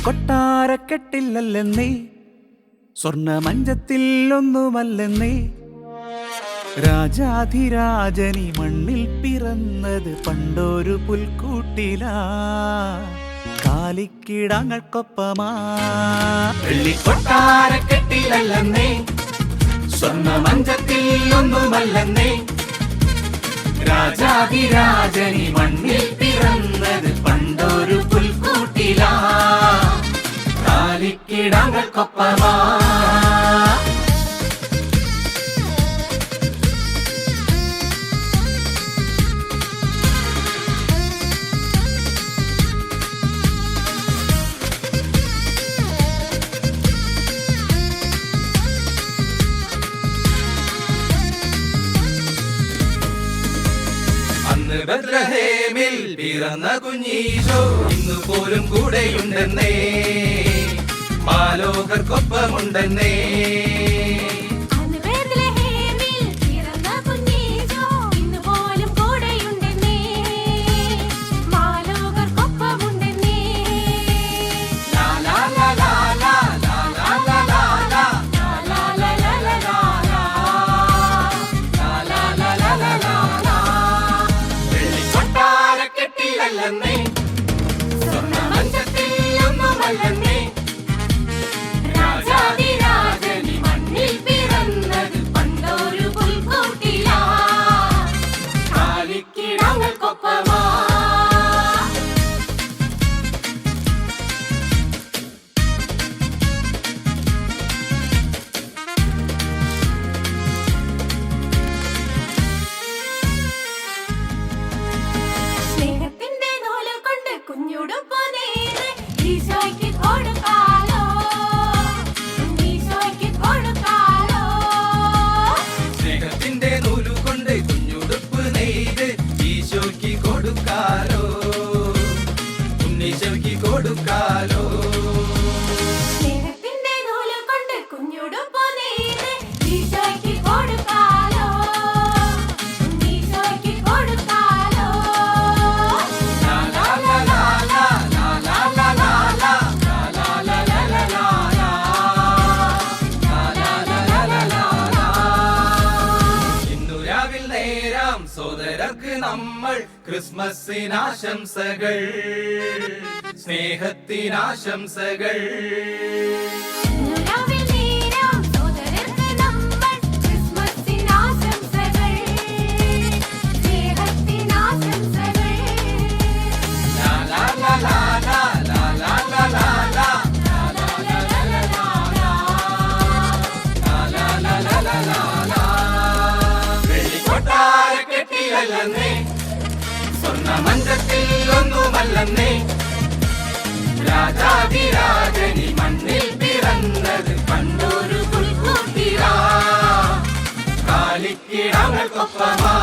വെള്ളിക്കൊട്ടാരക്കെട്ടില്ലല്ലെന്നേ, സ്വർണ്ണമഞ്ചത്തിൽ ഒന്നുമല്ലെന്നേ, രാജാധിരാജനി മണ്ണിൽ പിറന്നത് പണ്ടൊരു പുൽക്കൂട്ടിലാ, കാലിക്കിടങ്ങൾക്കൊപ്പമാ. വെള്ളിക്കൊട്ടാരക്കെട്ടില്ലല്ലെന്നേ, സ്വർണ്ണമഞ്ചത്തിൽ ഒന്നുമല്ലെന്നേ, രാജാധിരാജനി മണ്ണിൽ പിറന്നത് പണ്ടൊരു പുൽക്കൂട്ടിലാ, കാലിക്കിടങ്ങൾക്കൊപ്പമാ. അന്ന് ബത്ലഹേമിൽ പിറന്ന കുഞ്ഞീശോ ഇന്നു പോലും കൂടെയുണ്ടെന്നേ, മാലോകർക്കൊപ്പമുണ്ടെന്നേ. സ്വർണ്ണമഞ്ചത്തിൽ ഒന്നുമല്ലെന്നേ, രാജാധിരാജനി മണ്ണിൽ പിറന്നത് പണ്ടൊരു പുൽക്കൂട്ടിലാ, കാലിക്കിടങ്ങൾക്കൊപ്പമാ. സ്നേഹത്തിന്റെ നൂലുകൊണ്ട് കുഞ്ഞുടുപ്പ് നെയ്ത് ഈശോയ്ക്ക് കൊടുക്കാലോ, ഉണ്ണീശോയ്ക്ക് കൊടുക്കാലോ. സ്നേഹത്തിന്റെ നൂലുകൊണ്ട് കുഞ്ഞുടുപ്പ് നെയ്ത് ഈശോയ്ക്ക് കൊടുക്കാലോ, ഉണ്ണീശോയ്ക്ക് കൊടുക്കാലോ. സോദരർക്ക് നമ്മൾ ക്രിസ്മസിനാശംസകൾ, സ്നേഹത്തിനാശംസകൾ. സ്വർണ്ണമഞ്ചത്തിൽ ഒന്നുമല്ലെന്നേ, രാജാധിരാജനി മണ്ണിൽ പിറന്നത് പണ്ടൊരു പുൽക്കൂട്ടിലാ, കാലിക്കിടങ്ങൾക്കൊപ്പമാ.